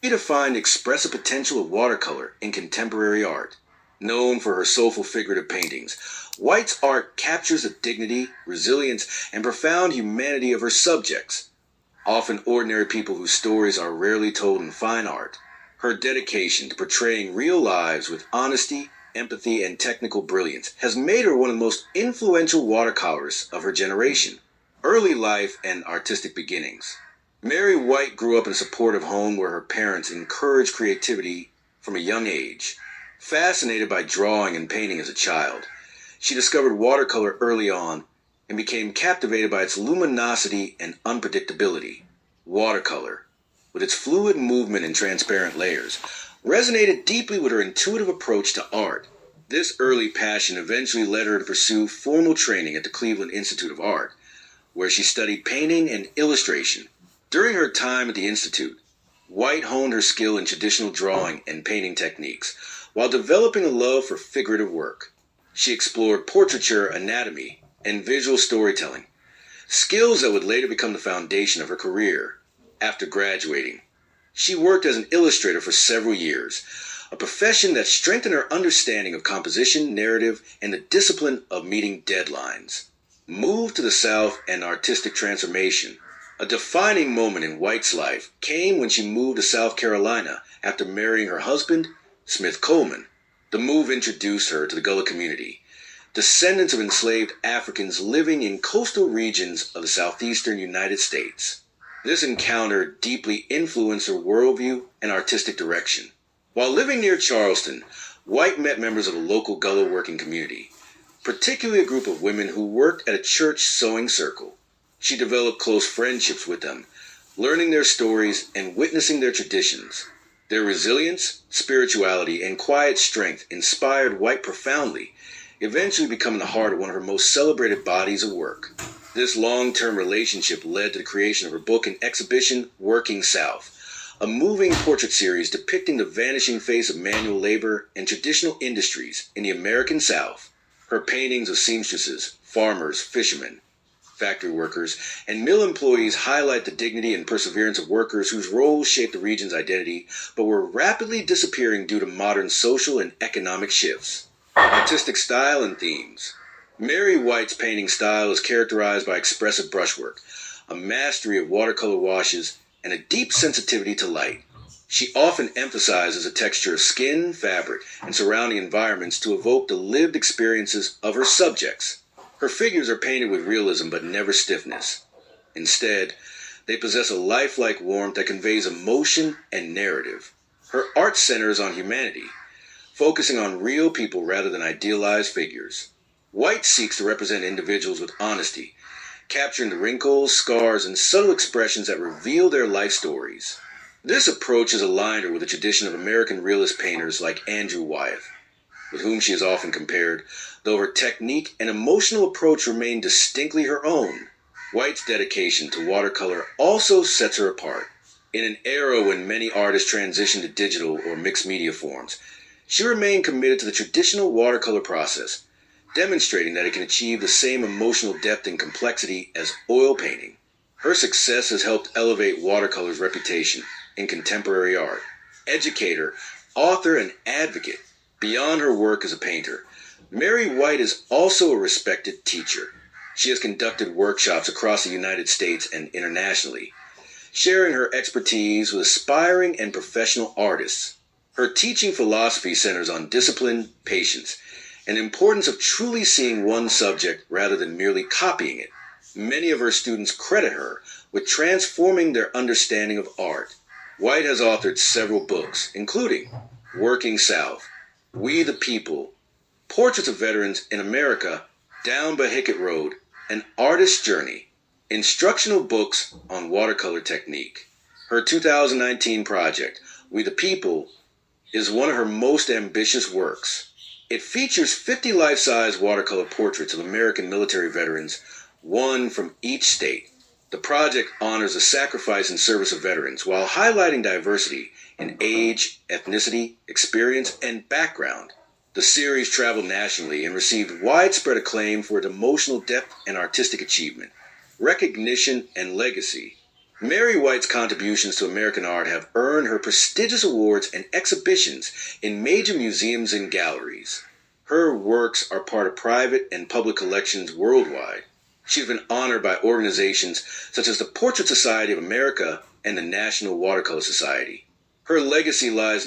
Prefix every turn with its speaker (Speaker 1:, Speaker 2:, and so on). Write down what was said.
Speaker 1: redefined expressive potential of watercolor in contemporary art. Known for her soulful figurative paintings, Whyte's art captures the dignity, resilience, and profound humanity of her subjects, often ordinary people whose stories are rarely told in fine art. Her dedication to portraying real lives with honesty, empathy, and technical brilliance has made her one of the most influential watercolorists of her generation. Early life and artistic beginnings. Mary Whyte grew up in a supportive home where her parents encouraged creativity from a young age. Fascinated by drawing and painting as a child, she discovered watercolor early on and became captivated by its luminosity and unpredictability. Watercolor, with its fluid movement and transparent layers, resonated deeply with her intuitive approach to art. This early passion eventually led her to pursue formal training at the Cleveland Institute of Art, where she studied painting and illustration. During her time at the Institute, Whyte honed her skill in traditional drawing and painting techniques, while developing a love for figurative work. She explored portraiture, anatomy, and visual storytelling, skills that would later become the foundation of her career. After graduating, she worked as an illustrator for several years, a profession that strengthened her understanding of composition, narrative, and the discipline of meeting deadlines. Moved to the South and artistic transformation. A defining moment in Whyte's life came when she moved to South Carolina after marrying her husband, Smith Coleman. The move introduced her to the Gullah community, descendants of enslaved Africans living in coastal regions of the southeastern United States. This encounter deeply influenced her worldview and artistic direction. While living near Charleston, Whyte met members of the local Gullah working community, particularly a group of women who worked at a church sewing circle. She developed close friendships with them, learning their stories and witnessing their traditions. Their resilience, spirituality, and quiet strength inspired Whyte profoundly, eventually becoming the heart of one of her most celebrated bodies of work. This long-term relationship led to the creation of her book and exhibition, Working South, a moving portrait series depicting the vanishing face of manual labor and traditional industries in the American South. Her paintings of seamstresses, farmers, fishermen, factory workers, and mill employees highlight the dignity and perseverance of workers whose roles shaped the region's identity but were rapidly disappearing due to modern social and economic shifts. Artistic style and themes. Mary Whyte's painting style is characterized by expressive brushwork, a mastery of watercolor washes, and a deep sensitivity to light. She often emphasizes the texture of skin, fabric, and surrounding environments to evoke the lived experiences of her subjects. Her figures are painted with realism but never stiffness. Instead, they possess a lifelike warmth that conveys emotion and narrative. Her art centers on humanity, focusing on real people rather than idealized figures. Whyte seeks to represent individuals with honesty, capturing the wrinkles, scars, and subtle expressions that reveal their life stories. This approach has aligned her with the tradition of American realist painters like Andrew Whyte, with whom she is often compared, though her technique and emotional approach remain distinctly her own. Whyte's dedication to watercolor also sets her apart. In an era when many artists transition to digital or mixed media forms, she remained committed to the traditional watercolor process, demonstrating that it can achieve the same emotional depth and complexity as oil painting. Her success has helped elevate watercolor's reputation in contemporary art. Educator, author, and advocate. Beyond her work as a painter, Mary Whyte is also a respected teacher. She has conducted workshops across the United States and internationally, sharing her expertise with aspiring and professional artists. Her teaching philosophy centers on discipline, patience, and the importance of truly seeing one subject rather than merely copying it. Many of her students credit her with transforming their understanding of art. Whyte has authored several books, including Working South, We the People, Portraits of Veterans in America, Down Bahicket Road, An Artist's Journey, instructional books on watercolor technique. Her 2019 project, We the People, is one of her most ambitious works. It features 50 life-size watercolor portraits of American military veterans, one from each state. The project honors the sacrifice and service of veterans while highlighting diversity in age, ethnicity, experience, and background. The series traveled nationally and received widespread acclaim for its emotional depth and artistic achievement, recognition, and legacy. Mary Whyte's contributions to American art have earned her prestigious awards and exhibitions in major museums and galleries. Her works are part of private and public collections worldwide. She's been honored by organizations such as the Portrait Society of America and the National Watercolor Society. Her legacy lies